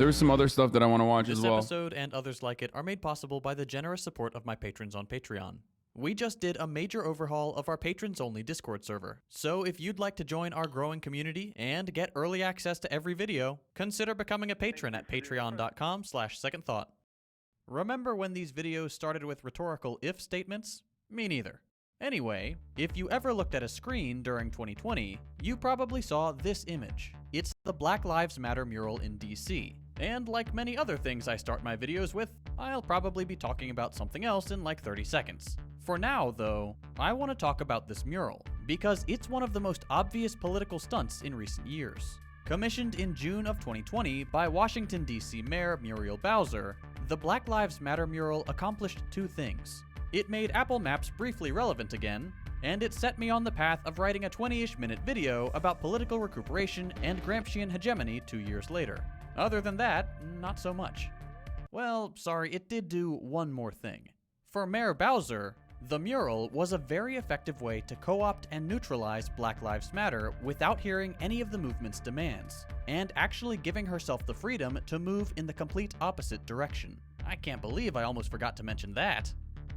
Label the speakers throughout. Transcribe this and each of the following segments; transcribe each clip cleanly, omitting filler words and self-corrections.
Speaker 1: There's some other stuff that I want to watch as
Speaker 2: This
Speaker 1: well.
Speaker 2: episode and others like it are made possible by the generous support of my patrons on Patreon. We just did a major overhaul of our patrons-only Discord server, so if you'd like to join our growing community and get early access to every video, consider becoming a patron at patreon.com/secondthought. Remember when these videos started with rhetorical if statements? Me neither. Anyway, if you ever looked at a screen during 2020, you probably saw this image. It's the Black Lives Matter mural in DC. And like many other things I start my videos with, I'll probably be talking about something else in like 30 seconds. For now, though, I want to talk about this mural, because it's one of the most obvious political stunts in recent years. Commissioned in June of 2020 by Washington, D.C. Mayor Muriel Bowser, the Black Lives Matter mural accomplished two things. It made Apple Maps briefly relevant again, and it set me on the path of writing a 20-ish minute video about political recuperation and Gramscian hegemony 2 years later. Other than that, not so much. Well, sorry, it did do one more thing. For Mayor Bowser, the mural was a very effective way to co-opt and neutralize Black Lives Matter without hearing any of the movement's demands, and actually giving herself the freedom to move in the complete opposite direction. I can't believe I almost forgot to mention that.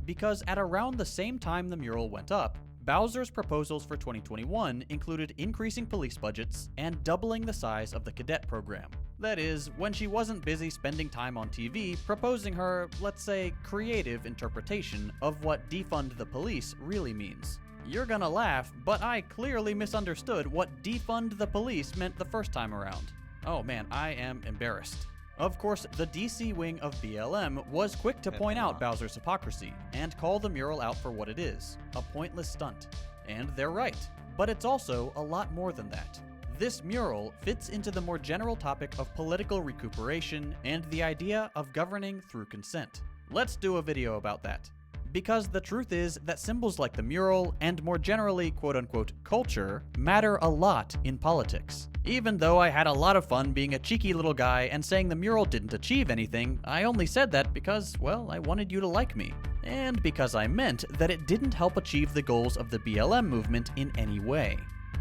Speaker 2: Because at around the same time the mural went up, Bowser's proposals for 2021 included increasing police budgets and doubling the size of the cadet program. That is, when she wasn't busy spending time on TV proposing her, let's say, creative interpretation of what defund the police really means. You're gonna laugh, but I clearly misunderstood what defund the police meant the first time around. Oh man, I am embarrassed. Of course, the DC wing of BLM was quick to point out Bowser's hypocrisy and call the mural out for what it is, a pointless stunt. And they're right, but it's also a lot more than that. This mural fits into the more general topic of political recuperation and the idea of governing through consent. Let's do a video about that. Because the truth is that symbols like the mural, and more generally quote-unquote culture, matter a lot in politics. Even though I had a lot of fun being a cheeky little guy and saying the mural didn't achieve anything, I only said that because, well, I wanted you to like me. And because I meant that it didn't help achieve the goals of the BLM movement in any way.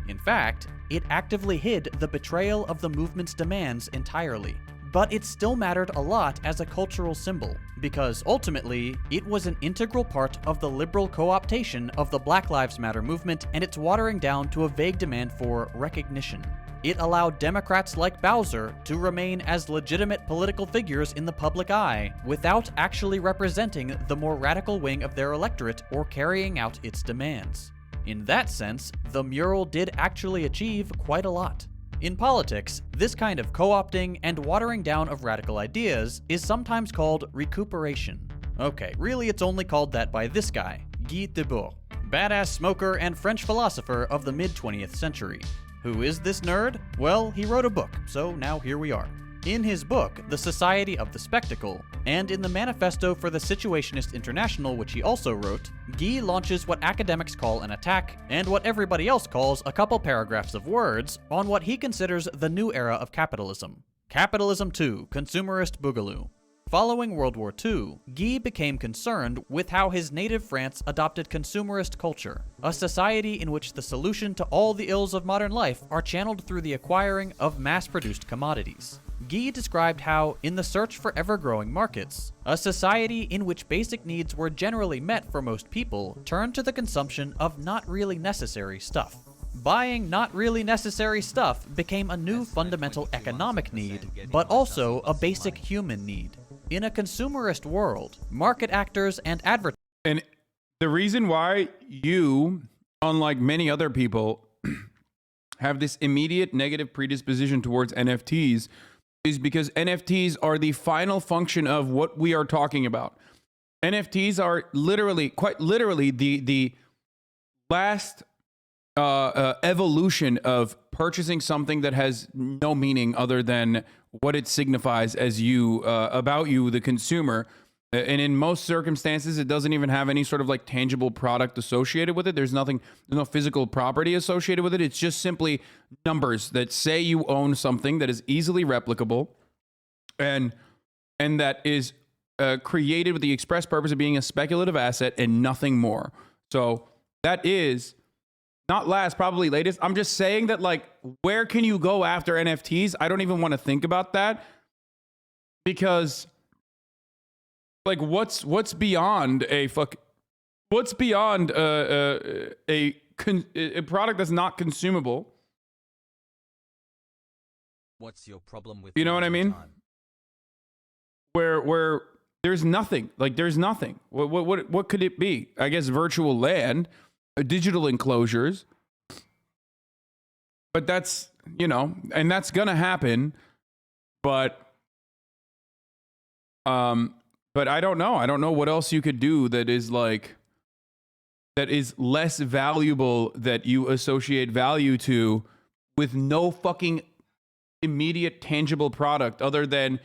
Speaker 2: In fact, it actively hid the betrayal of the movement's demands entirely. But it still mattered a lot as a cultural symbol, because ultimately, it was an integral part of the liberal co-optation of the Black Lives Matter movement and its watering down to a vague demand for recognition. It allowed Democrats like Bowser to remain as legitimate political figures in the public eye without actually representing the more radical wing of their electorate or carrying out its demands. In that sense, the mural did actually achieve quite a lot. In politics, this kind of co-opting and watering down of radical ideas is sometimes called recuperation. Okay, really it's only called that by this guy, Guy Debord, badass smoker and French philosopher of the mid-20th century. Who is this nerd? Well, he wrote a book, so now here we are. In his book, The Society of the Spectacle, and in the Manifesto for the Situationist International, which he also wrote, Guy launches what academics call an attack, and what everybody else calls a couple paragraphs of words, on what he considers the new era of capitalism. Capitalism 2, Consumerist Boogaloo. Following World War II, Guy became concerned with how his native France adopted consumerist culture, a society in which the solution to all the ills of modern life are channeled through the acquiring of mass-produced commodities. Guy described how, in the search for ever-growing markets, a society in which basic needs were generally met for most people turned to the consumption of not really necessary stuff. Buying not really necessary stuff became a new fundamental economic need, but also a basic human need. In a consumerist world, market actors and advertisers.
Speaker 1: And the reason why you, unlike many other people, have this immediate negative predisposition towards NFTs is because NFTs are the final function of what we are talking about. NFTs are literally, quite literally, the last evolution of purchasing something that has no meaning other than what it signifies as you, about you, the consumer. And in most circumstances, it doesn't even have any sort of like tangible product associated with it. There's no physical property associated with it. It's just simply numbers that say you own something that is easily replicable and that is created with the express purpose of being a speculative asset and nothing more. So that is not last, probably latest. I'm just saying that, like, where can you go after NFTs? I don't even want to think about that. Because like what's beyond what's beyond a product that's not consumable?
Speaker 3: What's your problem with
Speaker 1: You know what I
Speaker 3: losing
Speaker 1: mean?
Speaker 3: time?
Speaker 1: Where there's nothing. Like there's nothing. What could it be? I guess virtual land, digital enclosures. But that's, and that's gonna happen. But I don't know. I don't know what else you could do that is less valuable, that you associate value to, with no fucking immediate tangible product other than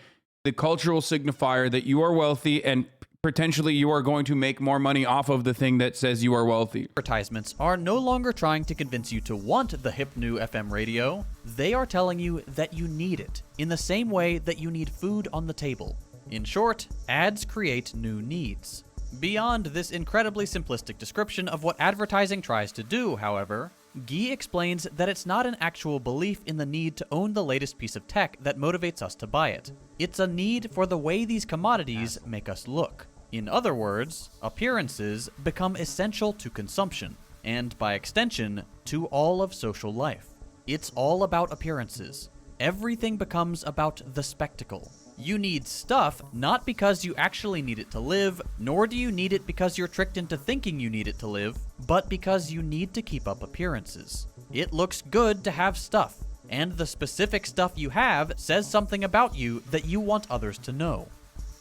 Speaker 1: the cultural signifier that you are wealthy and potentially you are going to make more money off of the thing that says you are wealthy.
Speaker 2: Advertisements are no longer trying to convince you to want the hip new FM radio. They are telling you that you need it, in the same way that you need food on the table. In short, ads create new needs. Beyond this incredibly simplistic description of what advertising tries to do, however, Guy explains that it's not an actual belief in the need to own the latest piece of tech that motivates us to buy it. It's a need for the way these commodities make us look. In other words, appearances become essential to consumption, and by extension, to all of social life. It's all about appearances. Everything becomes about the spectacle. You need stuff not because you actually need it to live, nor do you need it because you're tricked into thinking you need it to live, but because you need to keep up appearances. It looks good to have stuff, and the specific stuff you have says something about you that you want others to know.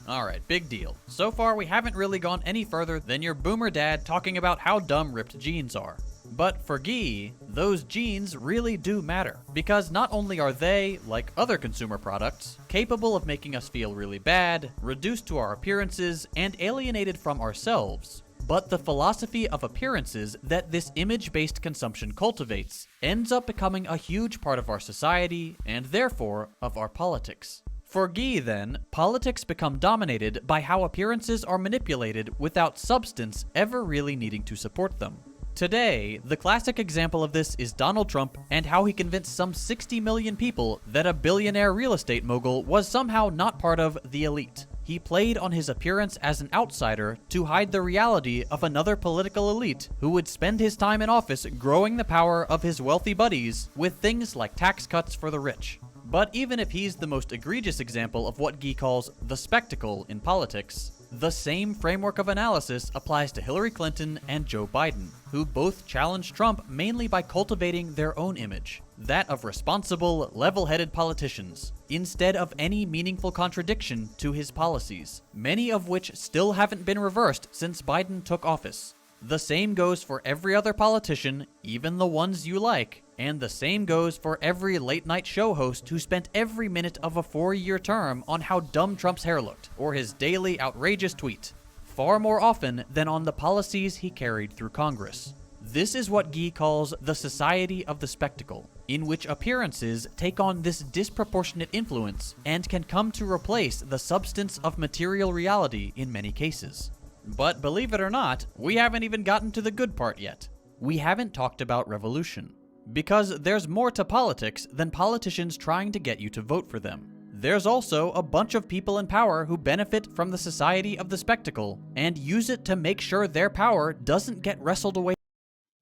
Speaker 2: Alright, big deal. So far, we haven't really gone any further than your boomer dad talking about how dumb ripped jeans are. But for Guy, those jeans really do matter, because not only are they, like other consumer products, capable of making us feel really bad, reduced to our appearances, and alienated from ourselves, but the philosophy of appearances that this image-based consumption cultivates ends up becoming a huge part of our society, and therefore, of our politics. For Guy, then, politics become dominated by how appearances are manipulated without substance ever really needing to support them. Today, the classic example of this is Donald Trump and how he convinced some 60 million people that a billionaire real estate mogul was somehow not part of the elite. He played on his appearance as an outsider to hide the reality of another political elite who would spend his time in office growing the power of his wealthy buddies with things like tax cuts for the rich. But even if he's the most egregious example of what Guy calls the spectacle in politics, the same framework of analysis applies to Hillary Clinton and Joe Biden, who both challenged Trump mainly by cultivating their own image, that of responsible, level-headed politicians, instead of any meaningful contradiction to his policies, many of which still haven't been reversed since Biden took office. The same goes for every other politician, even the ones you like, and the same goes for every late-night show host who spent every minute of a 4-year term on how dumb Trump's hair looked, or his daily outrageous tweet, far more often than on the policies he carried through Congress. This is what Guy calls the society of the spectacle, in which appearances take on this disproportionate influence and can come to replace the substance of material reality in many cases. But believe it or not, we haven't even gotten to the good part yet. We haven't talked about revolution. Because there's more to politics than politicians trying to get you to vote for them. There's also a bunch of people in power who benefit from the society of the spectacle and use it to make sure their power doesn't get wrestled away.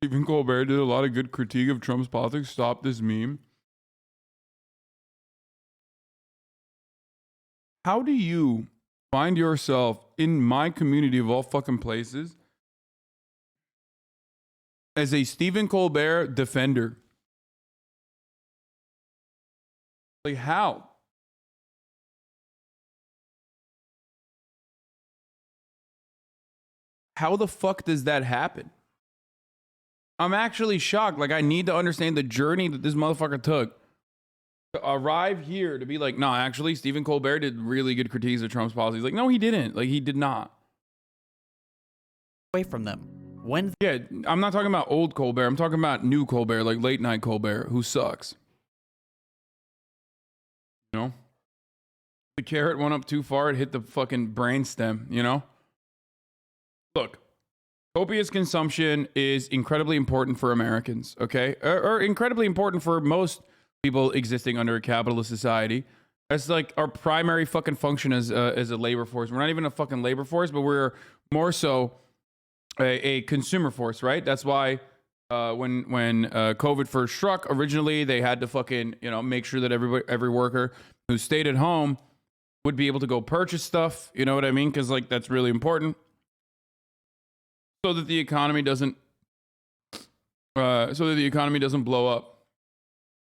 Speaker 1: Stephen Colbert did a lot of good critique of Trump's politics. Stop this meme. How do you find yourself in my community of all fucking places as a Stephen Colbert defender? Like, how? How the fuck does that happen? I'm actually shocked. Like, I need to understand the journey that this motherfucker took to arrive here to be like, no, actually, Stephen Colbert did really good critiques of Trump's policies. Like, no, he didn't. Like, he did not.
Speaker 2: Away from them.
Speaker 1: Yeah, I'm not talking about old Colbert. I'm talking about new Colbert, like late night Colbert, who sucks. You know? The carrot went up too far, it hit the fucking brainstem, you know? Look, copious consumption is incredibly important for Americans, okay? Or incredibly important for most people existing under a capitalist society. That's like our primary fucking function as a labor force. We're not even a fucking labor force, but we're more so a consumer force, right? That's why when COVID first struck, originally they had to fucking make sure that every worker who stayed at home would be able to go purchase stuff. You know what I mean? Because like that's really important, so that the economy doesn't blow up.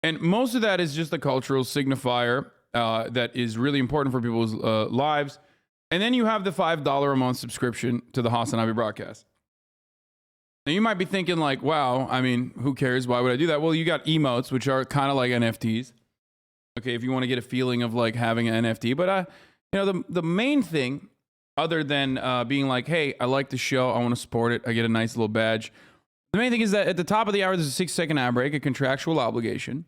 Speaker 1: And most of that is just a cultural signifier that is really important for people's lives. And then you have the $5 a month subscription to the Hasanabi broadcast. Now you might be thinking like, wow, I mean, who cares? Why would I do that? Well, you got emotes, which are kind of like NFTs. Okay, if you want to get a feeling of like having an NFT. But the main thing, other than being like, hey, I like the show, I want to support it, I get a nice little badge. The main thing is that at the top of the hour, there's a 6-second ad break, a contractual obligation.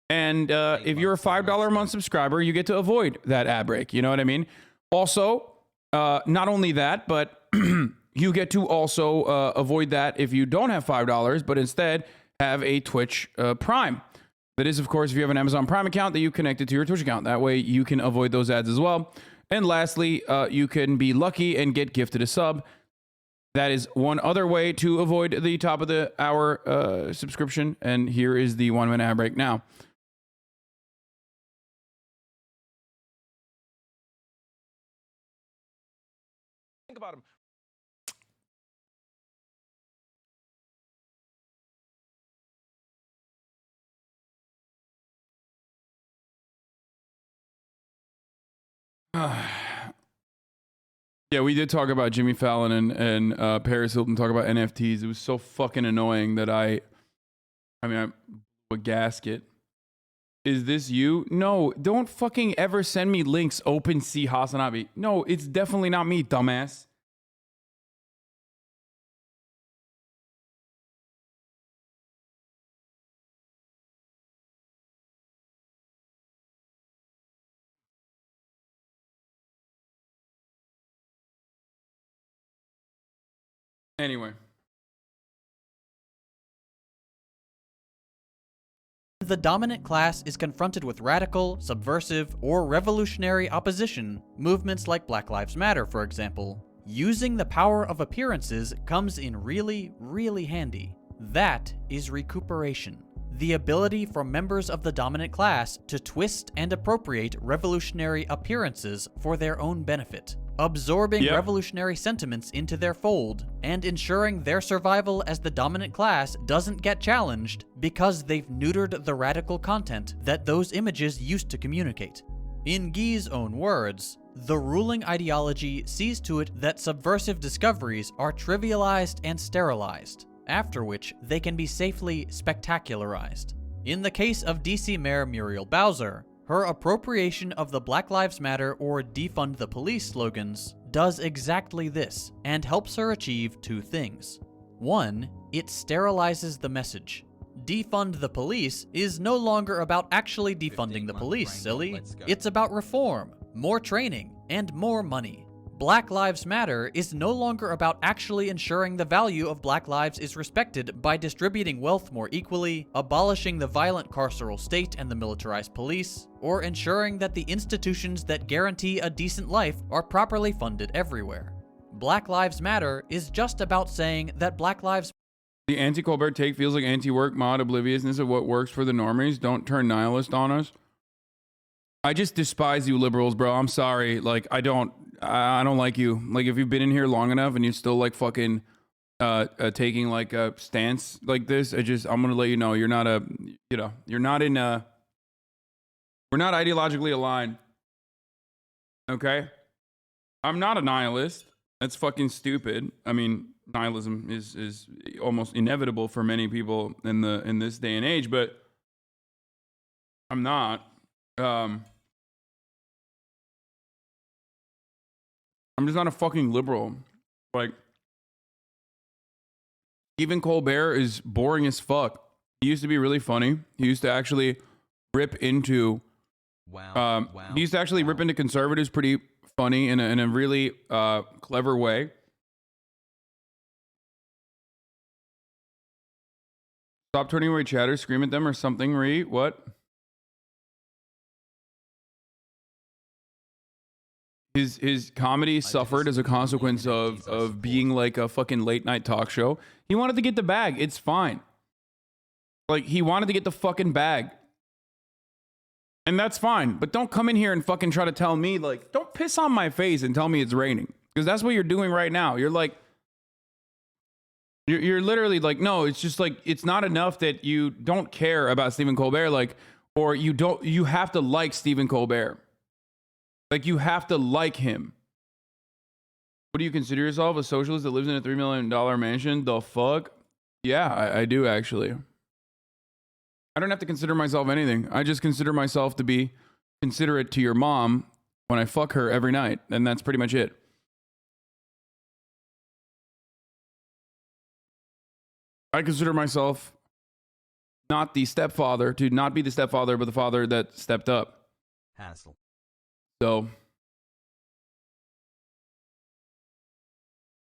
Speaker 1: And if you're a $5 a month subscriber, you get to avoid that ad break. You know what I mean? Also, not only that, but you get to also avoid that if you don't have $5, but instead have a Twitch Prime. That is, of course, if you have an Amazon Prime account that you connected to your Twitch account. That way you can avoid those ads as well. And lastly, you can be lucky and get gifted a sub. That is one other way to avoid the top of the hour subscription. And here is the 1 minute ad break now. Think about him. Yeah, we did talk about Jimmy Fallon and Paris Hilton talk about NFTs. It was so fucking annoying that I a gasket. Is this you? No, don't fucking ever send me links. Open see Hasanabi. No, it's definitely not me, dumbass. Anyway.
Speaker 2: The dominant class is confronted with radical, subversive, or revolutionary opposition, movements like Black Lives Matter, for example. Using the power of appearances comes in really, really handy. That is recuperation. The ability for members of the dominant class to twist and appropriate revolutionary appearances for their own benefit, absorbing revolutionary sentiments into their fold, and ensuring their survival as the dominant class doesn't get challenged because they've neutered the radical content that those images used to communicate. In Guy's own words, the ruling ideology sees to it that subversive discoveries are trivialized and sterilized, after which they can be safely spectacularized. In the case of DC Mayor Muriel Bowser, her appropriation of the Black Lives Matter or Defund the Police slogans does exactly this, and helps her achieve two things. One, it sterilizes the message. Defund the police is no longer about actually defunding the police, silly. It's about reform, more training, and more money. Black Lives Matter is no longer about actually ensuring the value of black lives is respected by distributing wealth more equally, abolishing the violent carceral state and the militarized police, or ensuring that the institutions that guarantee a decent life are properly funded everywhere. Black Lives Matter is just about saying that Black Lives
Speaker 1: The anti-Colbert take feels like anti-work mod obliviousness of what works for the normies. Don't turn nihilist on us. I just despise you liberals, bro. I'm sorry. Like, I don't like you. Like, if you've been in here long enough and you're still like fucking taking like a stance like this, I'm gonna let you know you're not we're not ideologically aligned. Okay? I'm not a nihilist. That's fucking stupid. I mean, nihilism is almost inevitable for many people in this day and age, but I'm not. I'm just not a fucking liberal. Like, even Colbert is boring as fuck. He used to be really funny. He used to actually rip into he used to actually rip into conservatives pretty funny in a really clever way. Stop turning away chatter, scream at them or something, Ree. What? His comedy suffered as a consequence of being like a fucking late night talk show. He wanted to get the bag. It's fine. Like, he wanted to get the fucking bag. And that's fine. But don't come in here and fucking try to tell me, like, don't piss on my face and tell me it's raining. Because that's what you're doing right now. You're like, you're literally like, no, it's just like, it's not enough that you don't care about Stephen Colbert, like, or you have to like Stephen Colbert. Like, you have to like him. What do you consider yourself? A socialist that lives in a $3 million mansion? The fuck? Yeah, I do actually. I don't have to consider myself anything. I just consider myself to be considerate to your mom when I fuck her every night. And that's pretty much it. I consider myself not the stepfather, to not be the stepfather, but the father that stepped up.
Speaker 3: Hassle.
Speaker 1: So.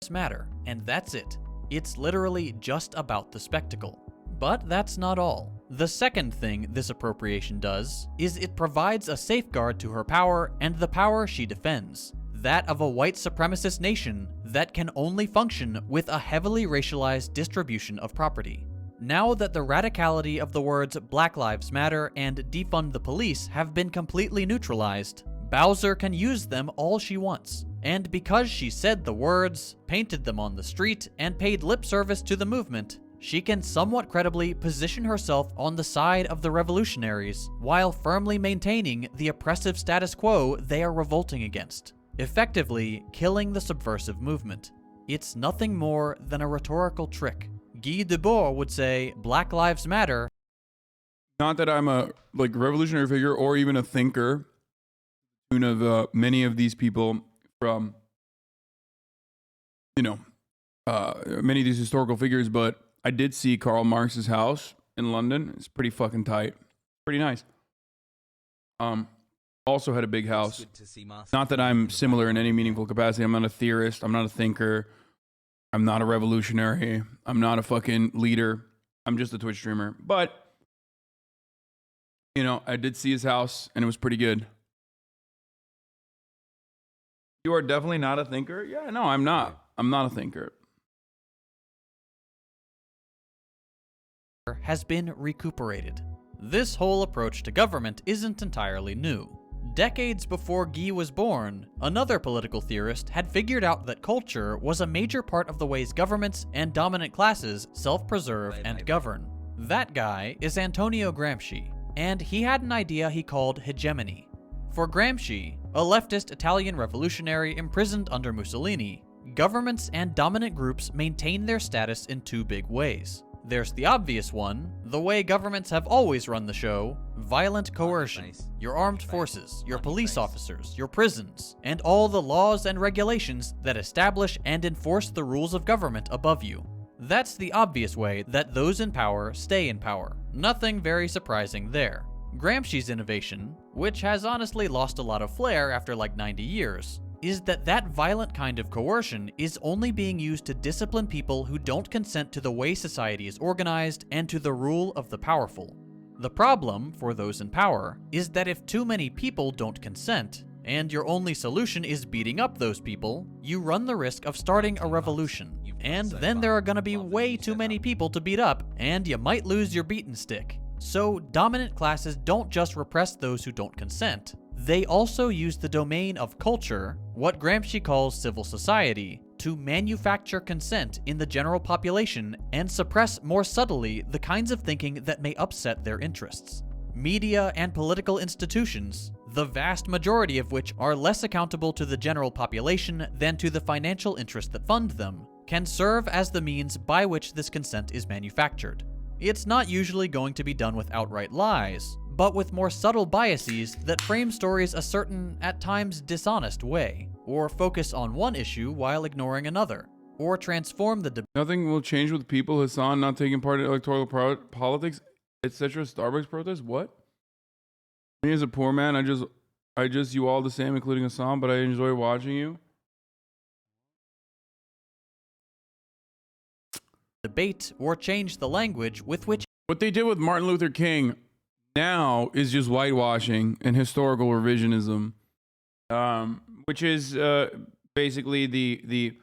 Speaker 2: Matter, and that's it. It's literally just about the spectacle. But that's not all. The second thing this appropriation does is it provides a safeguard to her power and the power she defends. That of a white supremacist nation that can only function with a heavily racialized distribution of property. Now that the radicality of the words Black Lives Matter and defund the police have been completely neutralized, Bowser can use them all she wants. And because she said the words, painted them on the street, and paid lip service to the movement, she can somewhat credibly position herself on the side of the revolutionaries while firmly maintaining the oppressive status quo they are revolting against, effectively killing the subversive movement. It's nothing more than a rhetorical trick. Guy Debord would say, Black Lives Matter.
Speaker 1: Not that I'm a revolutionary figure or even a thinker. Of many of these people from, many of these historical figures, but I did see Karl Marx's house in London. It's pretty fucking tight. Pretty nice. Also had a big house. Not that I'm similar in any meaningful capacity. I'm not a theorist. I'm not a thinker. I'm not a revolutionary. I'm not a fucking leader. I'm just a Twitch streamer. But, I did see his house and it was pretty good. You are definitely not a thinker? Yeah, no, I'm not. I'm not a thinker.
Speaker 2: Has been recuperated. This whole approach to government isn't entirely new. Decades before Guy was born, another political theorist had figured out that culture was a major part of the ways governments and dominant classes self-preserve and govern. That guy is Antonio Gramsci, and he had an idea he called hegemony. For Gramsci, a leftist Italian revolutionary imprisoned under Mussolini, governments and dominant groups maintain their status in two big ways. There's the obvious one, the way governments have always run the show, violent coercion. Your armed forces, your police officers, your prisons, and all the laws and regulations that establish and enforce the rules of government above you. That's the obvious way that those in power stay in power. Nothing very surprising there. Gramsci's innovation, which has honestly lost a lot of flair after like 90 years, is that violent kind of coercion is only being used to discipline people who don't consent to the way society is organized and to the rule of the powerful. The problem for those in power is that if too many people don't consent, and your only solution is beating up those people, you run the risk of starting a revolution. And then there are gonna be way too many people to beat up, and you might lose your beaten stick. So dominant classes don't just repress those who don't consent. They also use the domain of culture, what Gramsci calls civil society, to manufacture consent in the general population and suppress more subtly the kinds of thinking that may upset their interests. Media and political institutions, the vast majority of which are less accountable to the general population than to the financial interests that fund them, can serve as the means by which this consent is manufactured. It's not usually going to be done with outright lies, but with more subtle biases that frame stories a certain, at times dishonest way, or focus on one issue while ignoring another, or transform the debate.
Speaker 1: Nothing will change with people, Hasan, not taking part in electoral politics, etc. Starbucks protests? What? Me as a poor man, I just you all the same, including Hasan, but I enjoy watching you.
Speaker 2: Debate or change the language with which
Speaker 1: what they did with Martin Luther King now is just whitewashing and historical revisionism. which is basically the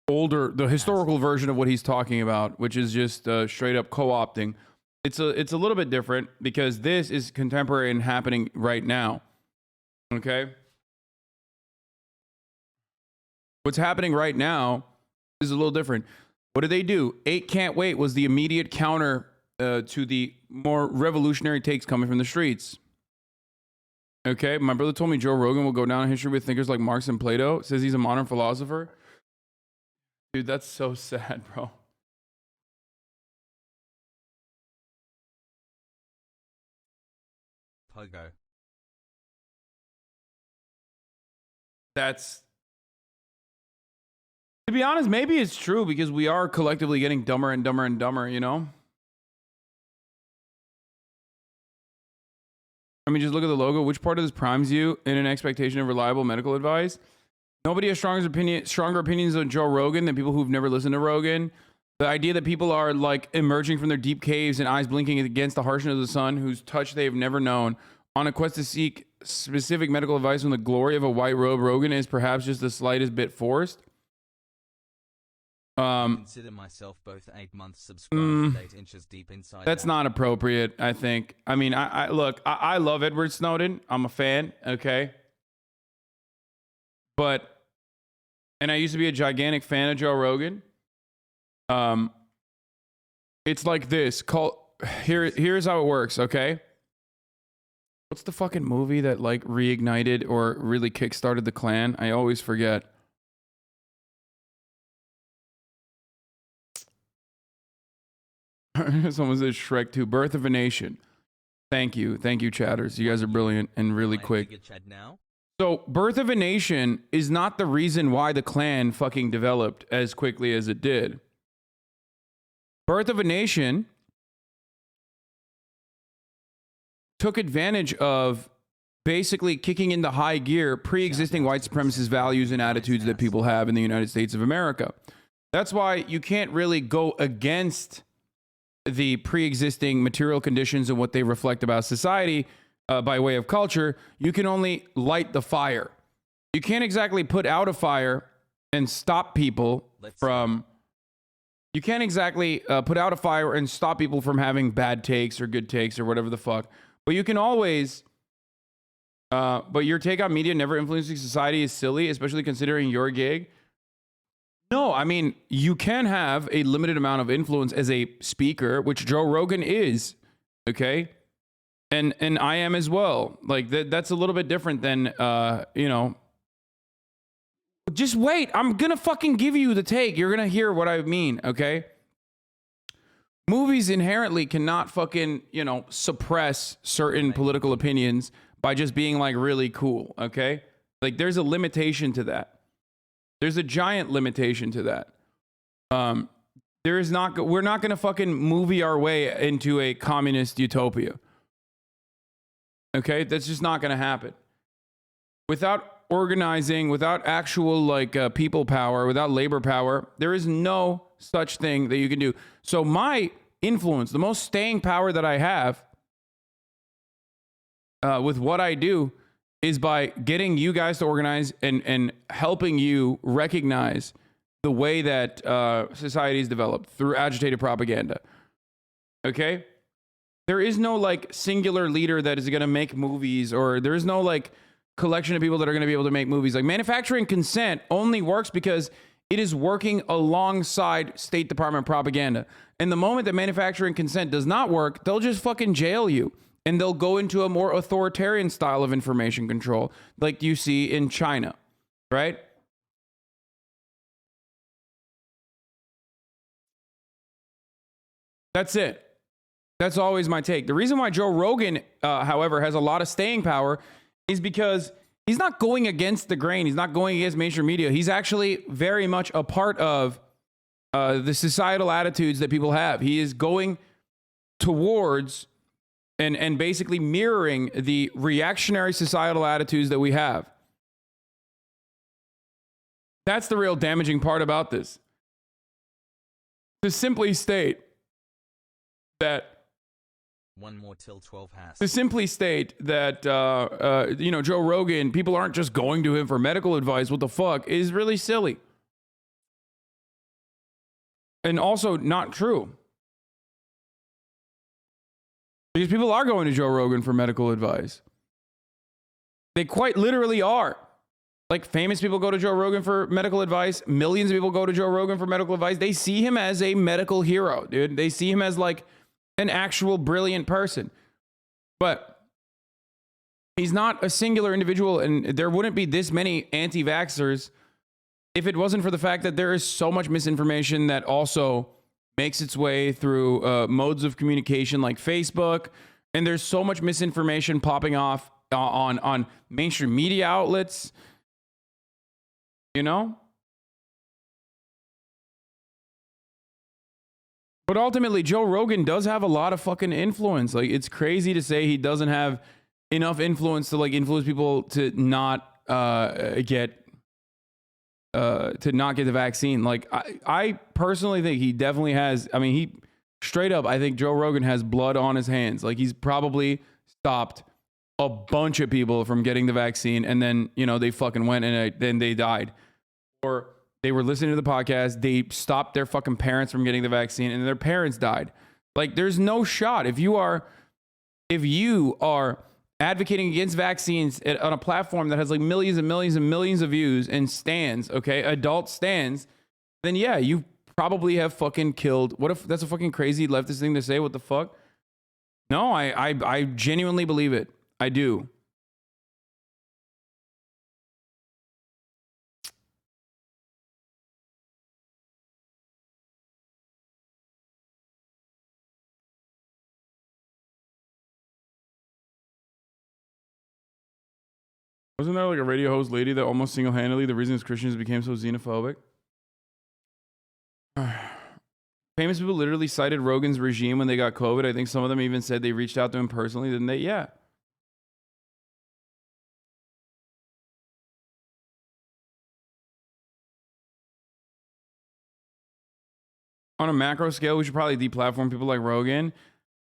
Speaker 1: historical version of what he's talking about, which is just straight up co-opting. It's a little bit different because this is contemporary and happening right now. Okay? What's happening right now is a little different. What did they do? 8 Can't Wait was the immediate counter to the more revolutionary takes coming from the streets. Okay? My brother told me Joe Rogan will go down in history with thinkers like Marx and Plato. Says he's a modern philosopher. Dude, that's so sad, bro.
Speaker 3: Pogo.
Speaker 1: That's, to be honest, maybe it's true because we are collectively getting dumber and dumber and dumber, you know? I mean, just look at the logo. Which part of this primes you in an expectation of reliable medical advice? Nobody has stronger opinions on Joe Rogan than people who've never listened to Rogan. The idea that people are like emerging from their deep caves and eyes blinking against the harshness of the sun, whose touch they have never known, on a quest to seek specific medical advice when the glory of a white robe Rogan is perhaps just the slightest bit forced.
Speaker 3: Consider myself both 8 months subscribed, 8 inches deep inside.
Speaker 1: That's not appropriate, I think. I mean, I look, I love Edward Snowden. I'm a fan, okay? And I used to be a gigantic fan of Joe Rogan. It's like this. Here's how it works, okay? What's the fucking movie that like reignited or really kickstarted the Klan? I always forget. Someone says Shrek 2, Birth of a Nation. Thank you, chatters. You guys are brilliant and really quick. So, Birth of a Nation is not the reason why the Klan fucking developed as quickly as it did. Birth of a Nation took advantage of basically kicking into high gear pre-existing white supremacist values and attitudes that people have in the United States of America. That's why you can't really go against the pre-existing material conditions and what they reflect about society by way of culture. You can only light the fire. You can't exactly put out a fire and stop people from... You can't exactly put out a fire and stop people from having bad takes or good takes or whatever the fuck. But you can always... but your take on media never influencing society is silly, especially considering your gig. No, I mean, you can have a limited amount of influence as a speaker, which Joe Rogan is, okay? And I am as well. Like, that's a little bit different than, you know... Just wait. I'm going to fucking give you the take. You're going to hear what I mean, okay? Movies inherently cannot fucking, you know, suppress certain political opinions by just being, like, really cool, okay? Like, there's a limitation to that. There's a giant limitation to that. We're not going to fucking movie our way into a communist utopia. Okay? That's just not going to happen. Without organizing, without actual like people power, without labor power, there is no such thing that you can do. So my influence, the most staying power that I have with what I do is by getting you guys to organize and helping you recognize the way that society is developed through agitated propaganda. Okay? There is no like singular leader that is going to make movies, or there is no like collection of people that are going to be able to make movies. Like, manufacturing consent only works because it is working alongside State Department propaganda. And the moment that manufacturing consent does not work, they'll just fucking jail you. And they'll go into a more authoritarian style of information control, like you see in China, right? That's it. That's always my take. The reason why Joe Rogan, however, has a lot of staying power is because he's not going against the grain. He's not going against mainstream media. He's actually very much a part of the societal attitudes that people have. He is going towards and basically mirroring the reactionary societal attitudes that we have. That's the real damaging part about this. To simply state that
Speaker 3: One more till 12 has.
Speaker 1: To simply state that, Joe Rogan, people aren't just going to him for medical advice, what the fuck, is really silly. And also not true. Because people are going to Joe Rogan for medical advice. They quite literally are. Like, famous people go to Joe Rogan for medical advice. Millions of people go to Joe Rogan for medical advice. They see him as a medical hero, dude. They see him as like an actual brilliant person. But he's not a singular individual, and there wouldn't be this many anti-vaxxers if it wasn't for the fact that there is so much misinformation that also makes its way through modes of communication like Facebook. And there's so much misinformation popping off on mainstream media outlets, you know? But ultimately, Joe Rogan does have a lot of fucking influence. Like, it's crazy to say he doesn't have enough influence to like influence people to not get the vaccine. Like, I personally think he definitely has. I mean, he straight up, I think Joe Rogan has blood on his hands. Like, he's probably stopped a bunch of people from getting the vaccine, and then, you know, they fucking went and then they died. Or they were listening to the podcast, they stopped their fucking parents from getting the vaccine, and their parents died. Like, there's no shot. If you are advocating against vaccines on a platform that has like millions and millions and millions of views and stands, okay, adult stands, then yeah, you probably have fucking killed. What if that's a fucking crazy leftist thing to say? What the fuck? No, I genuinely believe it. I do. Wasn't there like a radio host lady that almost single-handedly the reason Christians became so xenophobic? Famous people literally cited Rogan's regime when they got COVID. I think some of them even said they reached out to him personally, didn't they? Yeah. On a macro scale, we should probably deplatform people like Rogan.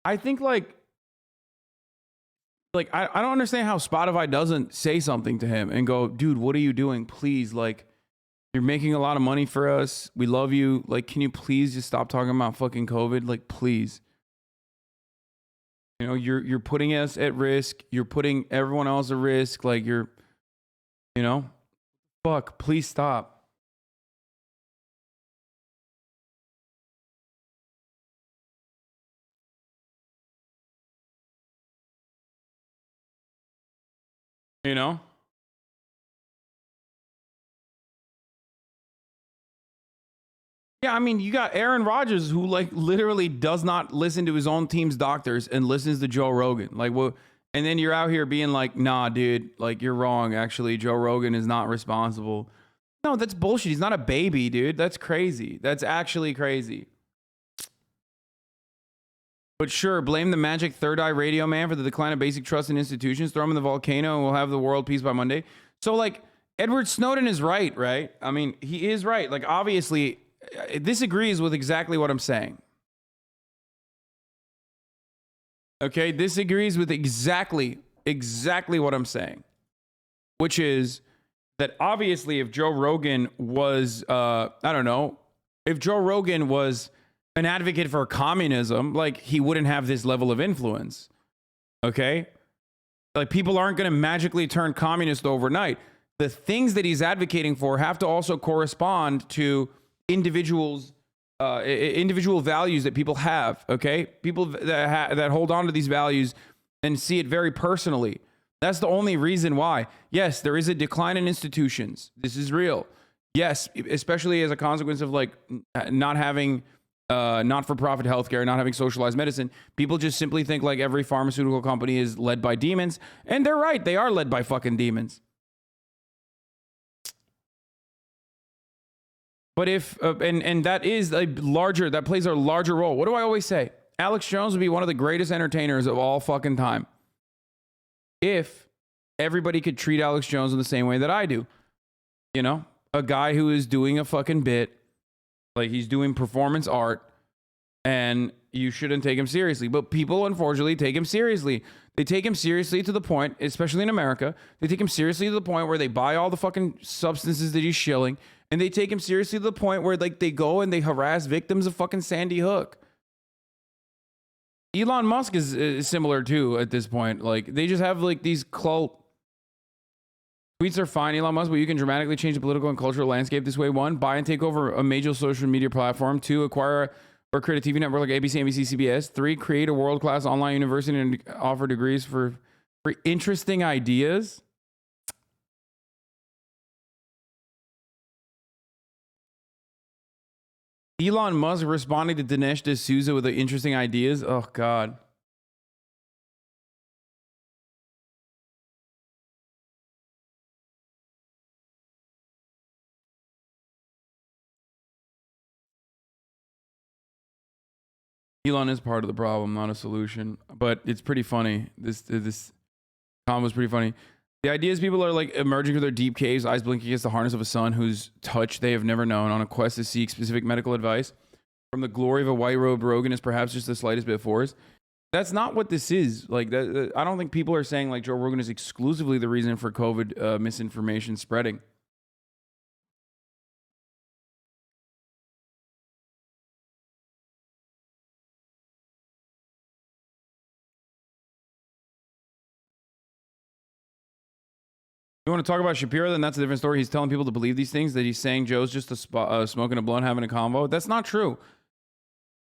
Speaker 1: I think like I don't understand how Spotify doesn't say something to him and go, dude, what are you doing? Please, like, you're making a lot of money for us. We love you. Like, can you please just stop talking about fucking COVID? Like, please. You know, you're putting us at risk. You're putting everyone else at risk. Like, fuck, please stop. You know? Yeah, I mean, you got Aaron Rodgers who like literally does not listen to his own team's doctors and listens to Joe Rogan. Like, well, and then you're out here being like, nah, dude, like you're wrong. Actually, Joe Rogan is not responsible. No, that's bullshit. He's not a baby, dude. That's crazy. That's actually crazy. But sure, blame the magic third eye radio man for the decline of basic trust in institutions. Throw him in the volcano and we'll have the world peace by Monday. So like Edward Snowden is right? I mean, he is right. Like obviously, this agrees with exactly what I'm saying. Okay, this agrees with exactly what I'm saying. Which is that obviously if Joe Rogan was, if Joe Rogan was an advocate for communism, like he wouldn't have this level of influence. Okay? Like people aren't going to magically turn communist overnight. The things that he's advocating for have to also correspond to individual values that people have, okay? People that hold on to these values and see it very personally. That's the only reason why. Yes, there is a decline in institutions. This is real. Yes, especially as a consequence of like not having not-for-profit healthcare, not having socialized medicine. People just simply think like every pharmaceutical company is led by demons, and they're right. They are led by fucking demons. But if and that is that plays a larger role. What do I always say? Alex Jones would be one of the greatest entertainers of all fucking time if everybody could treat Alex Jones in the same way that I do. You know, a guy who is doing a fucking bit, like he's doing performance art, and you shouldn't take him seriously. But people, unfortunately, take him seriously. They take him seriously to the point, especially in America, they take him seriously to the point where they buy all the fucking substances that he's shilling. And they take him seriously to the point where like they go and they harass victims of fucking Sandy Hook. Elon Musk is similar too at this point. Like they just have like these cult tweets are fine, Elon Musk, but you can dramatically change the political and cultural landscape this way. 1, buy and take over a major social media platform. 2, acquire or create a TV network like ABC, NBC, CBS. 3, create a world-class online university and offer degrees for interesting ideas. Elon Musk responding to Dinesh D'Souza with the interesting ideas. Oh, God. Elon is part of the problem, not a solution. But it's pretty funny. This combo is pretty funny. The idea is people are like emerging from their deep caves, eyes blinking against the harness of a sun whose touch they have never known, on a quest to seek specific medical advice from the glory of a white-robed Rogan is perhaps just the slightest bit forced. That's not what this is. Like, I don't think people are saying like Joe Rogan is exclusively the reason for COVID misinformation spreading. You want to talk about Shapiro? Then that's a different story. He's telling people to believe these things, that he's saying Joe's just smoking a blunt, having a convo. That's not true.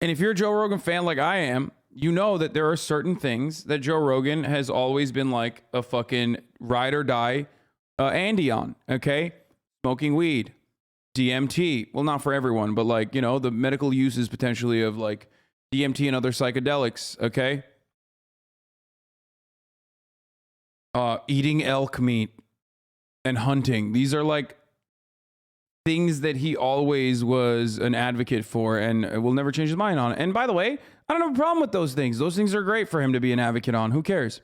Speaker 1: And if you're a Joe Rogan fan like I am, you know that there are certain things that Joe Rogan has always been like a fucking ride or die Andy on, okay? Smoking weed, DMT. Well, not for everyone, but like, you know, the medical uses potentially of like DMT and other psychedelics, okay? Eating elk meat and hunting. These are like things that he always was an advocate for and will never change his mind on. And by the way, I don't have a problem with those things. Those things are great for him to be an advocate on. Who cares?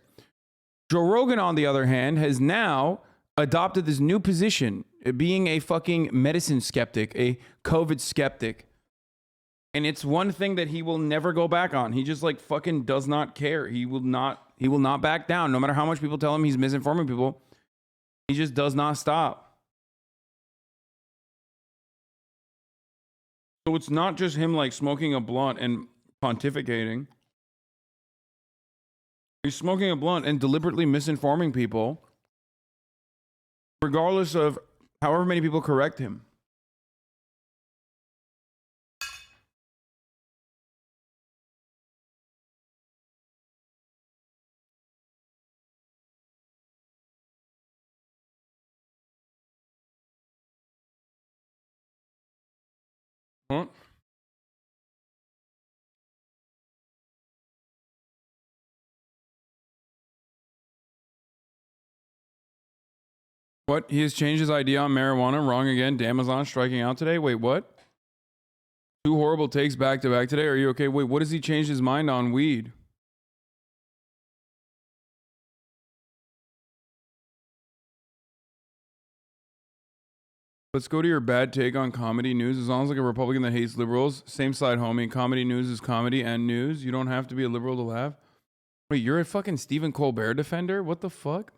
Speaker 1: Joe Rogan, on the other hand, has now adopted this new position, being a fucking medicine skeptic, a COVID skeptic. And it's one thing that he will never go back on. He just like fucking does not care. He will not back down. No matter how much people tell him he's misinforming people, he just does not stop. So it's not just him like smoking a blunt and pontificating. He's smoking a blunt and deliberately misinforming people, regardless of however many people correct him. Huh? What? He has changed his idea on marijuana. Wrong again. Amazon striking out today. Wait, what? 2 horrible takes back to back today. Are you okay? Wait, what has he changed his mind on weed? Let's go to your bad take on comedy news. As long as like a Republican that hates liberals, same side, homie. Comedy news is comedy and news. You don't have to be a liberal to laugh. Wait, you're a fucking Stephen Colbert defender? What the fuck?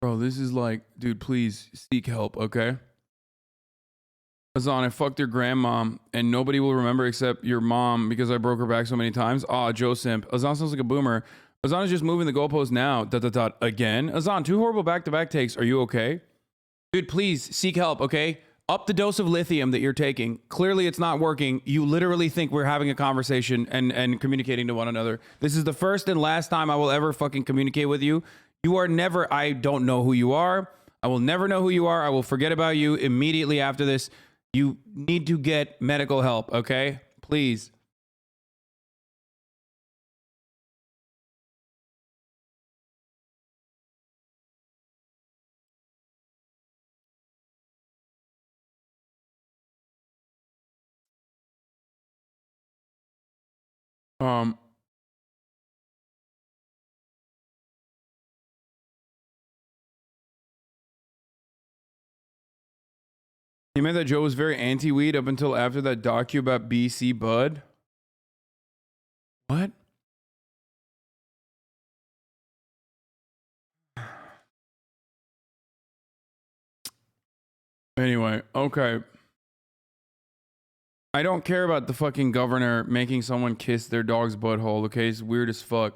Speaker 1: Bro, this is like, dude, please seek help, okay? Hasan, I fucked your grandmom, and nobody will remember except your mom because I broke her back so many times. Aw, Joe Simp. Hasan sounds like a boomer. Hasan is just moving the goalpost now. Again. Hasan, 2 horrible back-to-back takes. Are you okay? Dude, please seek help, okay? Up the dose of lithium that you're taking. Clearly it's not working. You literally think we're having a conversation and communicating to one another. This is the first and last time I will ever fucking communicate with you. You are never, I don't know who you are. I will never know who you are. I will forget about you immediately after this. You need to get medical help, okay? Please. Um, You meant that Joe was very anti-weed up until after that docu about BC Bud? What? Anyway, okay. I don't care about the fucking governor making someone kiss their dog's butthole, okay? It's weird as fuck.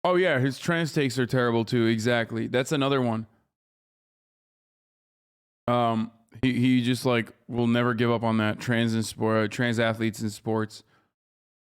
Speaker 1: Oh yeah, his trans takes are terrible too, exactly. That's another one. He just like will never give up on that. Trans athletes in sports.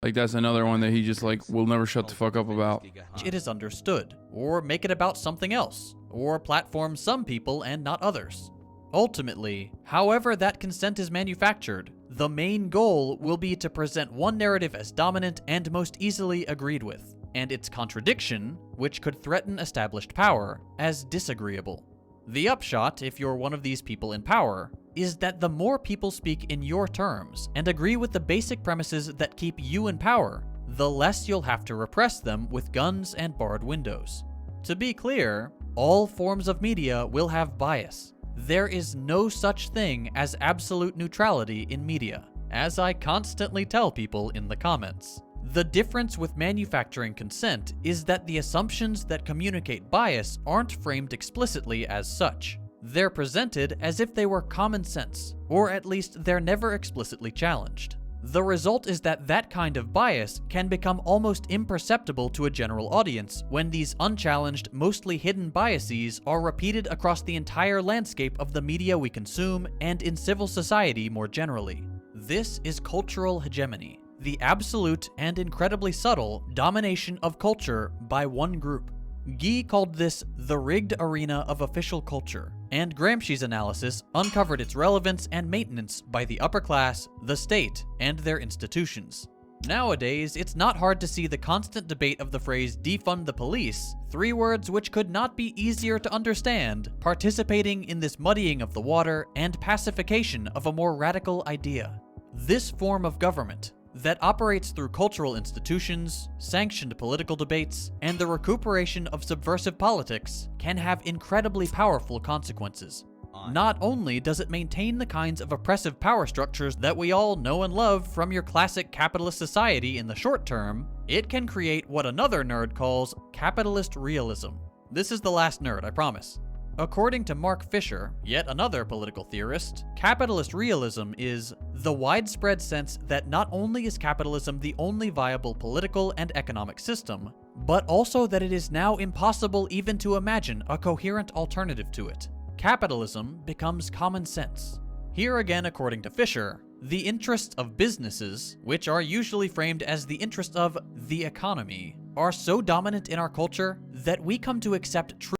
Speaker 1: Like that's another one that he just like will never shut the fuck up about.
Speaker 2: It is understood, or make it about something else, or platform some people and not others. Ultimately, however that consent is manufactured, the main goal will be to present one narrative as dominant and most easily agreed with, and its contradiction, which could threaten established power, as disagreeable. The upshot, if you're one of these people in power, is that the more people speak in your terms and agree with the basic premises that keep you in power, the less you'll have to repress them with guns and barred windows. To be clear, all forms of media will have bias. There is no such thing as absolute neutrality in media, as I constantly tell people in the comments. The difference with manufacturing consent is that the assumptions that communicate bias aren't framed explicitly as such. They're presented as if they were common sense, or at least they're never explicitly challenged. The result is that that kind of bias can become almost imperceptible to a general audience when these unchallenged, mostly hidden biases are repeated across the entire landscape of the media we consume and in civil society more generally. This is cultural hegemony, the absolute and incredibly subtle domination of culture by one group. Guy called this the rigged arena of official culture, and Gramsci's analysis uncovered its relevance and maintenance by the upper class, the state, and their institutions. Nowadays, it's not hard to see the constant debate of the phrase defund the police, three words which could not be easier to understand, participating in this muddying of the water and pacification of a more radical idea. This form of government, that operates through cultural institutions, sanctioned political debates, and the recuperation of subversive politics, can have incredibly powerful consequences. Not only does it maintain the kinds of oppressive power structures that we all know and love from your classic capitalist society in the short term, it can create what another nerd calls capitalist realism. This is the last nerd, I promise. According to Mark Fisher, yet another political theorist, capitalist realism is the widespread sense that not only is capitalism the only viable political and economic system, but also that it is now impossible even to imagine a coherent alternative to it. Capitalism becomes common sense. Here again, according to Fisher, the interests of businesses, which are usually framed as the interest of the economy, are so dominant in our culture that we come to accept true.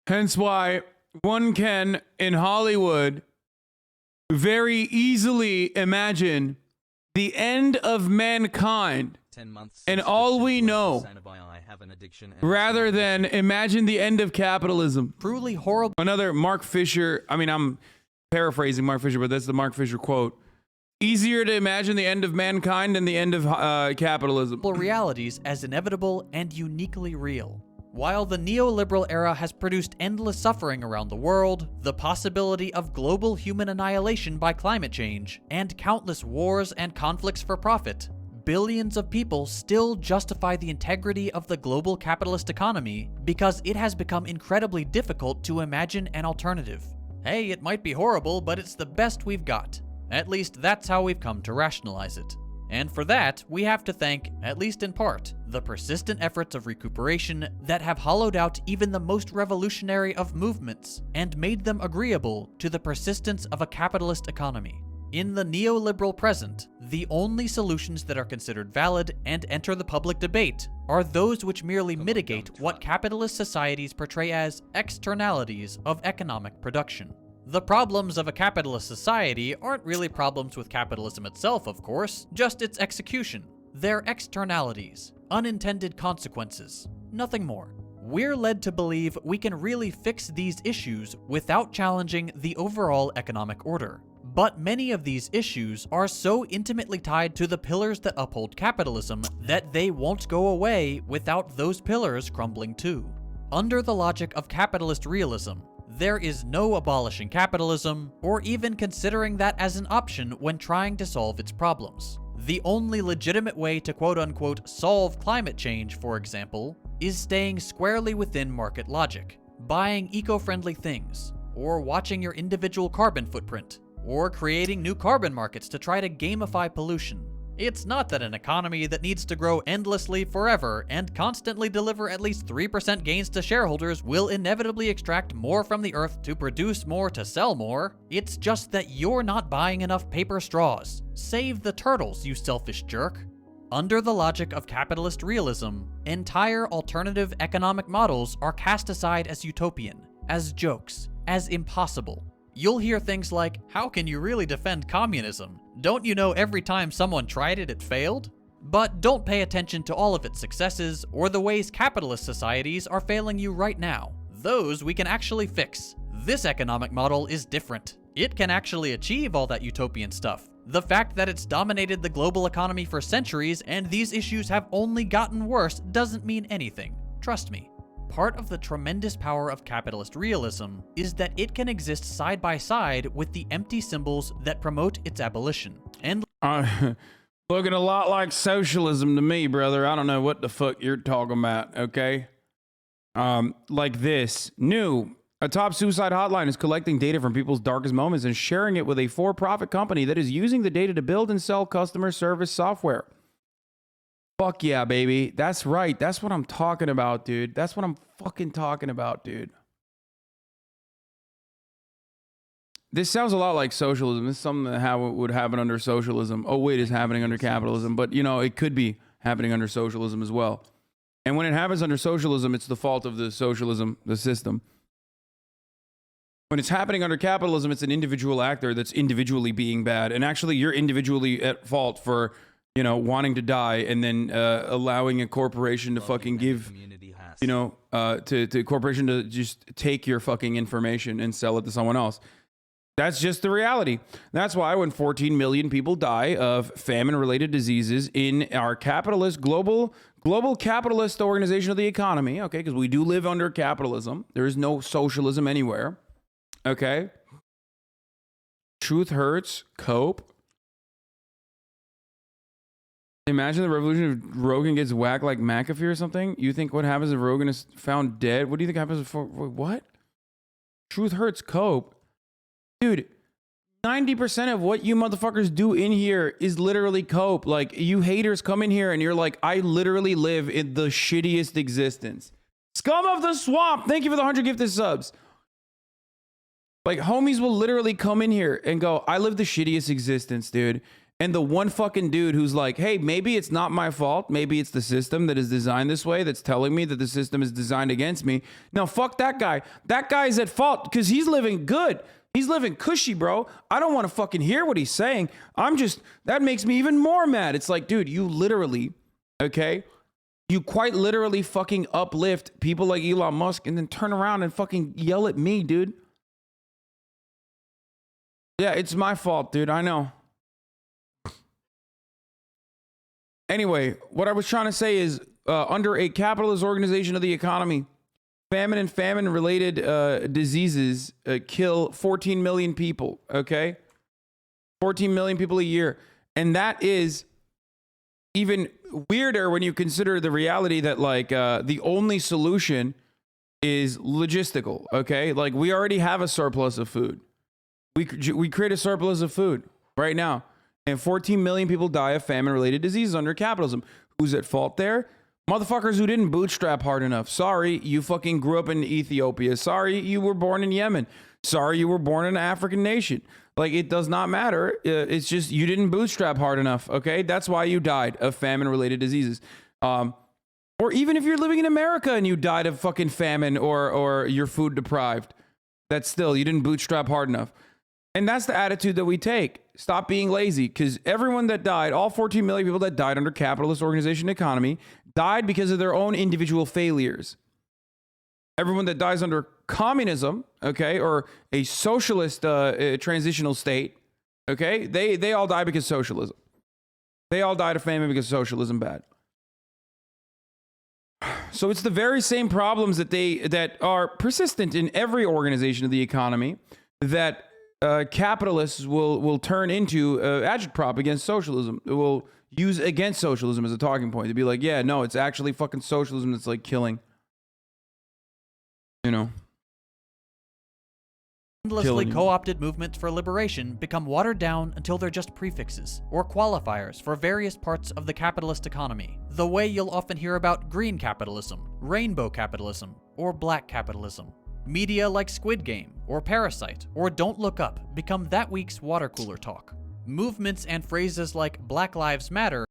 Speaker 1: Hence why one can, in Hollywood, very easily imagine the end of mankind
Speaker 3: 10 months
Speaker 1: and all we know,
Speaker 3: Hasanabi, I have an addiction and
Speaker 1: rather than imagine the end of capitalism.
Speaker 2: Truly horrible.
Speaker 1: Another Mark Fisher, I mean, I'm paraphrasing Mark Fisher, but that's the Mark Fisher quote. Easier to imagine the end of mankind than the end of capitalism.
Speaker 2: Realities as inevitable and uniquely real. While the neoliberal era has produced endless suffering around the world, the possibility of global human annihilation by climate change, and countless wars and conflicts for profit, billions of people still justify the integrity of the global capitalist economy because it has become incredibly difficult to imagine an alternative. Hey, it might be horrible, but it's the best we've got. At least that's how we've come to rationalize it. And for that, we have to thank, at least in part, the persistent efforts of recuperation that have hollowed out even the most revolutionary of movements and made them agreeable to the persistence of a capitalist economy. In the neoliberal present, the only solutions that are considered valid and enter the public debate are those which merely mitigate what capitalist societies portray as externalities of economic production. The problems of a capitalist society aren't really problems with capitalism itself, of course, just its execution. They're externalities, unintended consequences, nothing more. We're led to believe we can really fix these issues without challenging the overall economic order. But many of these issues are so intimately tied to the pillars that uphold capitalism that they won't go away without those pillars crumbling too. Under the logic of capitalist realism, There is no abolishing capitalism, or even considering that as an option when trying to solve its problems. The only legitimate way to quote-unquote solve climate change, for example, is staying squarely within market logic, buying eco-friendly things, or watching your individual carbon footprint, or creating new carbon markets to try to gamify pollution. It's not that an economy that needs to grow endlessly forever and constantly deliver at least 3% gains to shareholders will inevitably extract more from the earth to produce more to sell more. It's just that you're not buying enough paper straws. Save the turtles, you selfish jerk. Under the logic of capitalist realism, entire alternative economic models are cast aside as utopian, as jokes, as impossible. You'll hear things like, how can you really defend communism? Don't you know every time someone tried it, it failed? But don't pay attention to all of its successes or the ways capitalist societies are failing you right now. Those we can actually fix. This economic model is different. It can actually achieve all that utopian stuff. The fact that it's dominated the global economy for centuries and these issues have only gotten worse doesn't mean anything. Trust me. Part of the tremendous power of capitalist realism is that it can exist side by side with the empty symbols that promote its abolition. And
Speaker 1: looking a lot like socialism to me, brother. I don't know what the fuck you're talking about, okay? Like this. New. A top suicide hotline is collecting data from people's darkest moments and sharing it with a for-profit company that is using the data to build and sell customer service software. Fuck yeah, baby. That's right. That's what I'm talking about, dude. That's what I'm fucking talking about, dude. This sounds a lot like socialism. This is something that would happen under socialism. Oh, wait, it's happening under capitalism. But, you know, it could be happening under socialism as well. And when it happens under socialism, it's the fault of the socialism, the system. When it's happening under capitalism, it's an individual actor that's individually being bad. And actually, you're individually at fault for, you know, wanting to die and then allowing a corporation to fucking give, you know, to corporation to just take your fucking information and sell it to someone else. That's just the reality. That's why when 14 million people die of famine-related diseases in our capitalist, global capitalist organization of the economy, okay, because we do live under capitalism. There is no socialism anywhere, okay? Truth hurts, cope. Imagine the revolution if Rogan gets whacked like McAfee or something. You think what happens if Rogan is found dead? What do you think happens if... What? Truth hurts, cope. Dude, 90% of what you motherfuckers do in here is literally cope. Like, you haters come in here and you're like, I literally live in the shittiest existence. Scum of the swamp, thank you for the 100 gifted subs. Like, homies will literally come in here and go, I live the shittiest existence, dude. And the one fucking dude who's like, hey, maybe it's not my fault. Maybe it's the system that is designed this way that's telling me that the system is designed against me. No, fuck that guy. That guy's at fault because he's living good. He's living cushy, bro. I don't want to fucking hear what he's saying. That makes me even more mad. It's like, dude, you literally, okay? You quite literally fucking uplift people like Elon Musk and then turn around and fucking yell at me, dude. Yeah, it's my fault, dude. I know. Anyway, what I was trying to say is under a capitalist organization of the economy, famine and famine-related diseases kill 14 million people, okay? 14 million people a year. And that is even weirder when you consider the reality that, like, the only solution is logistical, okay? Like, we already have a surplus of food. We create a surplus of food right now. And 14 million people die of famine-related diseases under capitalism. Who's at fault there? Motherfuckers who didn't bootstrap hard enough. Sorry, you fucking grew up in Ethiopia. Sorry, you were born in Yemen. Sorry, you were born in an African nation. Like, it does not matter. It's just you didn't bootstrap hard enough, okay? That's why you died of famine-related diseases. Or even if you're living in America and you died of fucking famine or you're food deprived, that's still, you didn't bootstrap hard enough. And that's the attitude that we take. Stop being lazy, because everyone that died, all 14 million people that died under capitalist organization economy, died because of their own individual failures. Everyone that dies under communism, okay, or a socialist transitional state, okay, they all die because socialism. They all died of famine because socialism bad. So it's the very same problems that are persistent in every organization of the economy that capitalists will turn into agitprop against socialism. It will use against socialism as a talking point to be like, yeah, no, it's actually fucking socialism that's like killing. You know.
Speaker 2: Endlessly co-opted movements for liberation become watered down until they're just prefixes or qualifiers for various parts of the capitalist economy. The way you'll often hear about green capitalism, rainbow capitalism, or black capitalism. Media like Squid Game, or Parasite, or Don't Look Up become that week's water cooler talk. Movements and phrases like Black Lives Matter.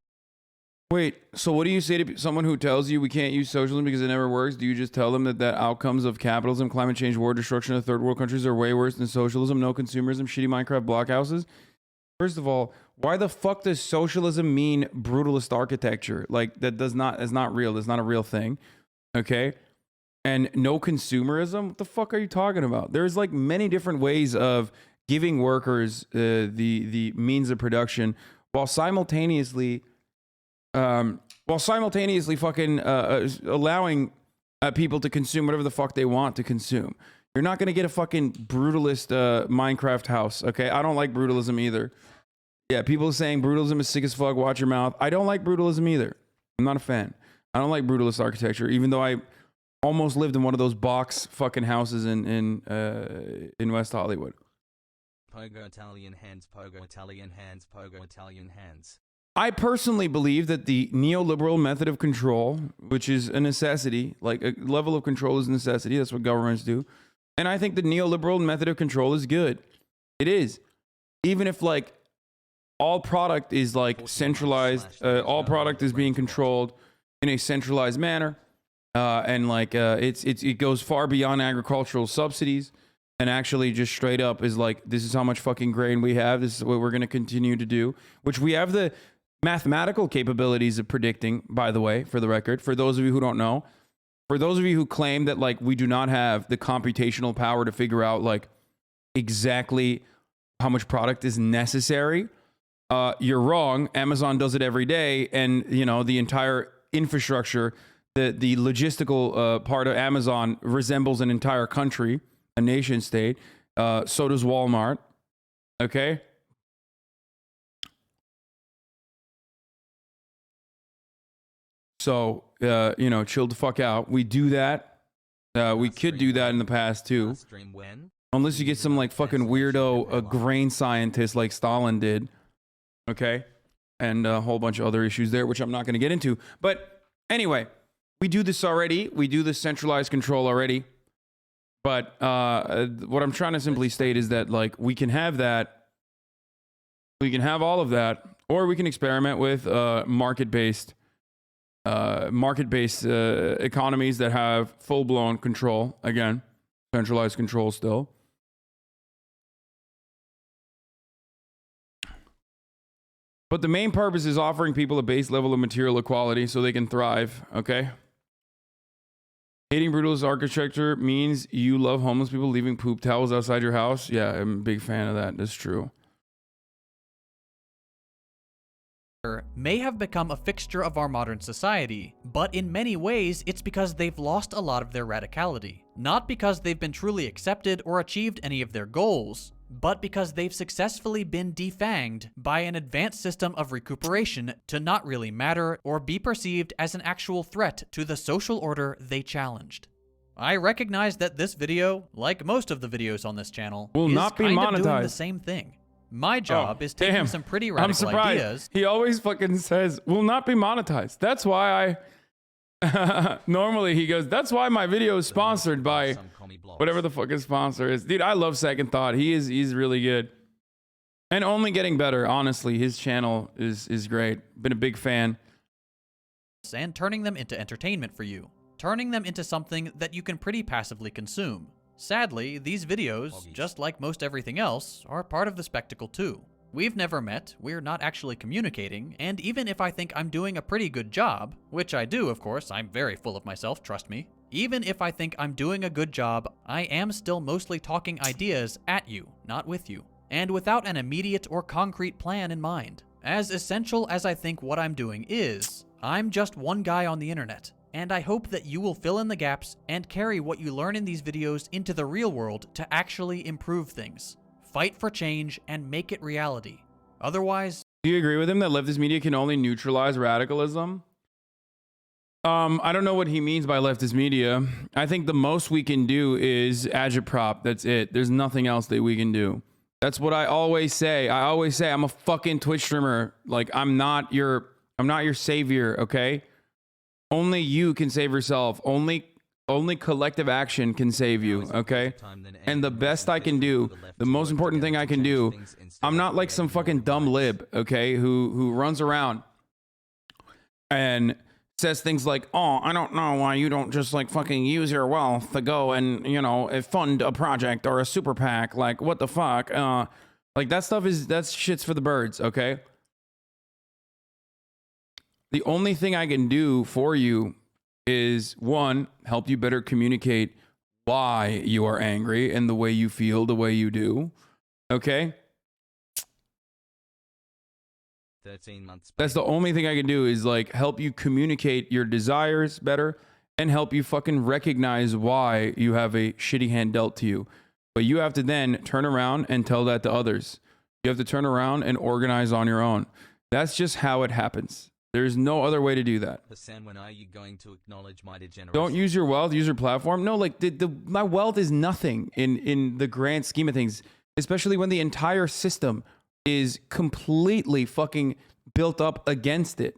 Speaker 1: Wait, so what do you say to someone who tells you we can't use socialism because it never works? Do you just tell them that the outcomes of capitalism, climate change, war, destruction of third world countries are way worse than socialism, no consumerism, shitty Minecraft blockhouses? First of all, why the fuck does socialism mean brutalist architecture? Like, is not real. That's not a real thing. Okay? And no consumerism? What the fuck are you talking about? There's like many different ways of giving workers the means of production while simultaneously fucking allowing people to consume whatever the fuck they want to consume. You're not going to get a fucking brutalist Minecraft house, okay? I don't like brutalism either. Yeah, people saying brutalism is sick as fuck, watch your mouth. I don't like brutalism either. I'm not a fan. I don't like brutalist architecture, even though I almost lived in one of those box fucking houses in West Hollywood.
Speaker 3: Pogo Italian hands, pogo Italian hands, pogo Italian hands.
Speaker 1: I personally believe that the neoliberal method of control, which is a necessity, like a level of control is a necessity, that's what governments do. And I think the neoliberal method of control is good. It is. Even if like all product is like centralized, all product is being controlled in a centralized manner. And like it goes far beyond agricultural subsidies and actually just straight up is like, this is how much fucking grain we have. This is what we're going to continue to do, which we have the mathematical capabilities of predicting, by the way, for the record, for those of you who don't know, for those of you who claim that like we do not have the computational power to figure out like exactly how much product is necessary, you're wrong. Amazon does it every day. And you know, the entire infrastructure, the logistical part of Amazon resembles an entire country, a nation state. So does Walmart. Okay. So, you know, chill the fuck out. We do that. We could do that in the past too. Unless you get some like fucking weirdo grain scientist like Stalin did. Okay. And a whole bunch of other issues there, which I'm not going to get into. But anyway, we do this already. We do this centralized control already. But what I'm trying to simply state is that like we can have that. We can have all of that. Or we can experiment with market-based economies that have full-blown control. Again, centralized control still. But the main purpose is offering people a base level of material equality so they can thrive, okay? Hating brutalist architecture means you love homeless people leaving poop towels outside your house. Yeah, I'm a big fan of that. That's true.
Speaker 2: May have become a fixture of our modern society, but in many ways it's because they've lost a lot of their radicality. Not because they've been truly accepted or achieved any of their goals, but because they've successfully been defanged by an advanced system of recuperation to not really matter or be perceived as an actual threat to the social order they challenged. I recognize that this video, like most of the videos on this channel,
Speaker 1: will not be monetized.
Speaker 2: Of doing the same thing. My job is taking some pretty radical ideas.
Speaker 1: He always fucking says, will not be monetized. That's why I... Normally he goes, that's why my video is sponsored by whatever the fuck his sponsor is. Dude, I love Second Thought. He's really good. And only getting better, honestly. His channel is great. Been a big fan.
Speaker 2: And turning them into entertainment for you. Turning them into something that you can pretty passively consume. Sadly, these videos, just like most everything else, are part of the spectacle too. We've never met, we're not actually communicating, and even if I think I'm doing a pretty good job, which I do of course, I'm very full of myself, trust me, even if I think I'm doing a good job, I am still mostly talking ideas at you, not with you, and without an immediate or concrete plan in mind. As essential as I think what I'm doing is, I'm just one guy on the internet, and I hope that you will fill in the gaps and carry what you learn in these videos into the real world to actually improve things. Fight for change and make it reality. Otherwise,
Speaker 1: Do you agree with him that leftist media can only neutralize radicalism? I don't know what he means by leftist media. I think the most we can do is agitprop. That's it. There's nothing else that we can do. That's what I always say. I always say I'm a fucking Twitch streamer. Like I'm not your savior, okay? Only you can save yourself. Only collective action can save you, okay? And the best I can do, the most important thing I can do, I'm not like some fucking dumb lib, okay, who runs around and says things like, oh, I don't know why you don't just like fucking use your wealth to go and, you know, fund a project or a super PAC. Like, what the fuck? Like that stuff that's shit's for the birds, okay? The only thing I can do for you is one, help you better communicate why you are angry and the way you feel the way you do. Okay?
Speaker 3: 13 months.
Speaker 1: That's the only thing I can do is like help you communicate your desires better and help you fucking recognize why you have a shitty hand dealt to you. But you have to then turn around and tell that to others. You have to turn around and organize on your own. That's just how it happens. There's no other way to do that.
Speaker 3: Hassan, when are you going to acknowledge my degeneration?
Speaker 1: Don't use your wealth, use your platform. No, like my wealth is nothing in the grand scheme of things, especially when the entire system is completely fucking built up against it.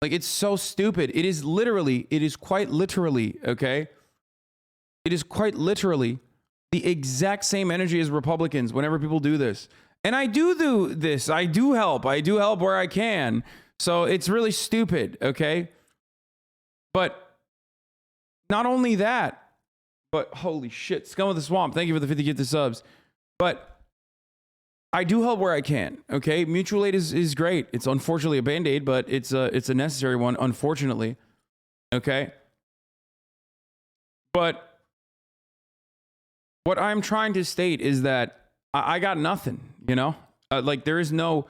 Speaker 1: Like it's so stupid. It is quite literally, okay? It is quite literally the exact same energy as Republicans whenever people do this. And I do this. I do help where I can. So it's really stupid, okay? But not only that, but holy shit, Scum of the Swamp, thank you for the 50 gifted subs. But I do help where I can, okay? Mutual aid is great. It's unfortunately a Band-Aid, but it's a necessary one, unfortunately, okay? But what I'm trying to state is that I got nothing, you know? Like there is no,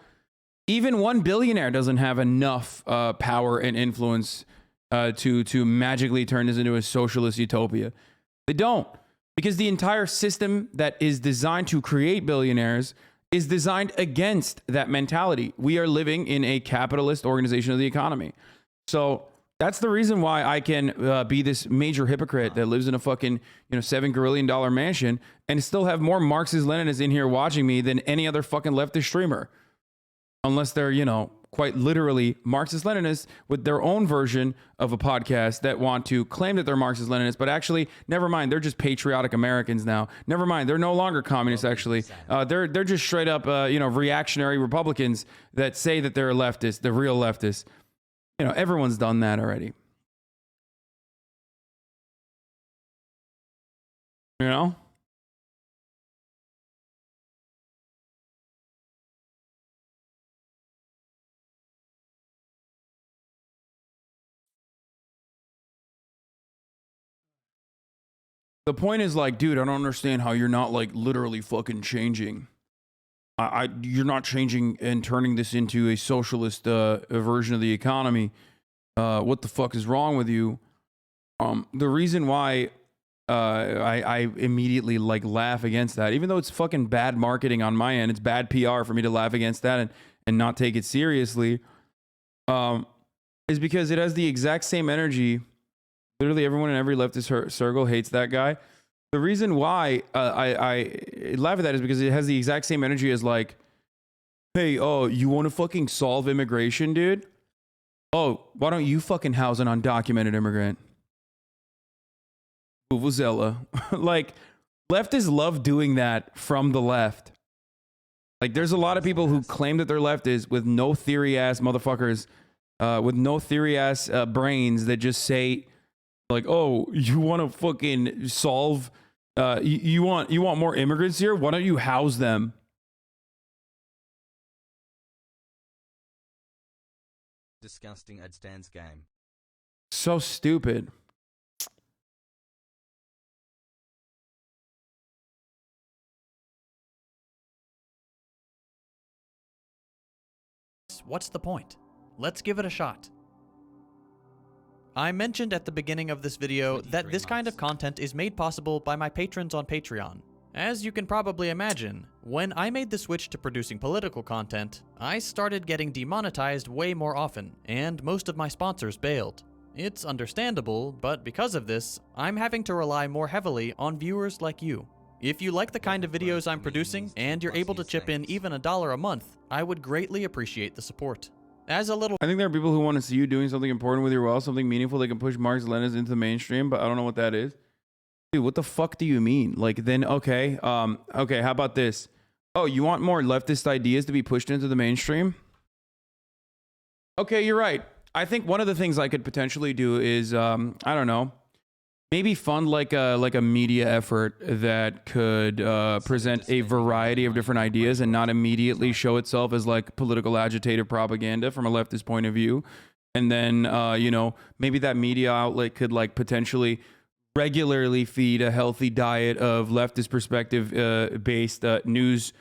Speaker 1: even one billionaire doesn't have enough power and influence to magically turn this into a socialist utopia. They don't, because the entire system that is designed to create billionaires is designed against that mentality. We are living in a capitalist organization of the economy. So that's the reason why I can be this major hypocrite that lives in a fucking, $7 gazillion mansion and still have more Marxist-Leninists in here watching me than any other fucking leftist streamer. Unless they're, quite literally Marxist-Leninists with their own version of a podcast that want to claim that they're Marxist-Leninists, but actually, never mind, they're just patriotic Americans now. Never mind, they're no longer communists, actually. They're just straight up, reactionary Republicans that say that they're leftists, the real leftists. Everyone's done that already. The point is like, dude, I don't understand how you're not like literally fucking changing. You're not changing and turning this into a socialist version of the economy. What the fuck is wrong with you? The reason why I immediately like laugh against that, even though it's fucking bad marketing on my end, it's bad PR for me to laugh against that and not take it seriously, is because it has the exact same energy. Literally everyone in every leftist circle hates that guy. The reason why I laugh at that is because it has the exact same energy as like, hey, oh, you want to fucking solve immigration, dude? Oh, why don't you fucking house an undocumented immigrant? Vuvuzela. Like, leftists love doing that from the left. Like, there's a lot of people who claim that they're leftists with no theory ass motherfuckers, with no theory ass brains that just say, like, oh, you want to fucking solve, you want more immigrants here? Why don't you house them?
Speaker 3: Disgusting ad stands game.
Speaker 1: So stupid.
Speaker 2: what's the point? Let's give it a shot. I mentioned at the beginning of this video that this kind of content is made possible by my patrons on Patreon. As you can probably imagine, when I made the switch to producing political content, I started getting demonetized way more often, and most of my sponsors bailed. It's understandable, but because of this, I'm having to rely more heavily on viewers like you. If you like the kind of videos I'm producing, and you're able to chip in even $1 a month, I would greatly appreciate the support. As a little
Speaker 1: I think there are people who want to see you doing something important with your wealth, something meaningful that can push Marx Lenin's into the mainstream, but I don't know what that is. Dude, what the fuck do you mean? Like, then, okay, how about this? Oh, you want more leftist ideas to be pushed into the mainstream? Okay, you're right. I think one of the things I could potentially do is, I don't know, maybe fund like a media effort that could present a variety of different ideas and not immediately show itself as like political agitative propaganda from a leftist point of view. And then, you know, maybe that media outlet could like potentially regularly feed a healthy diet of leftist perspective based news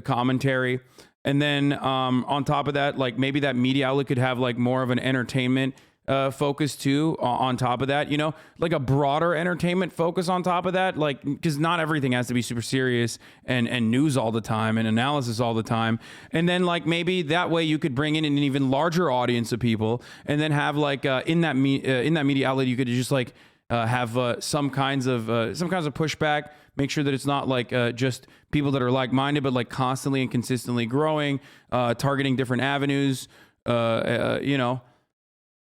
Speaker 1: commentary. And then on top of that, like maybe that media outlet could have like more of an entertainment focus too on top of that, you know, like a broader entertainment focus on top of that, like because not everything has to be super serious and news all the time and analysis all the time. And then like maybe that way you could bring in an even larger audience of people and then have like in that media outlet you could just like have some kinds of pushback, make sure that it's not like just people that are like-minded, but like constantly and consistently growing, targeting different avenues. You know,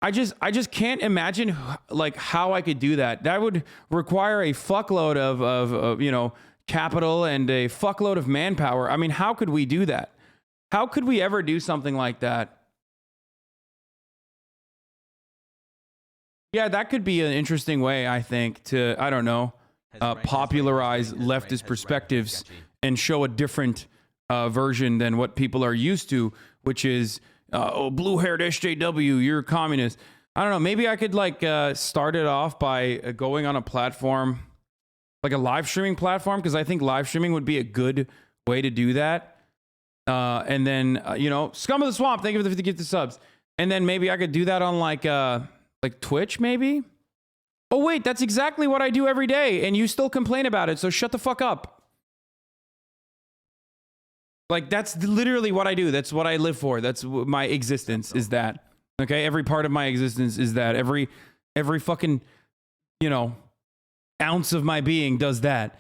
Speaker 1: I just can't imagine like how I could do that. That would require a fuckload of you know, capital and a fuckload of manpower. I mean, how could we do that? How could we ever do something like that? Yeah, that could be an interesting way, I think, to, I don't know, popularize leftist perspectives and show a different version than what people are used to, which is, oh, blue-haired SJW, you're a communist. I don't know, maybe I could like start it off by going on a platform, like a live streaming platform, because I think live streaming would be a good way to do that. And then, you know, Scum of the Swamp, thank you for the 50 gifted subs. And then maybe I could do that on like Twitch, maybe? Oh, wait, that's exactly what I do every day, and you still complain about it, so shut the fuck up. Like, that's literally what I do. That's what I live for. That's my existence, is that. Okay? Every part of my existence is that. Every fucking, you know, ounce of my being does that.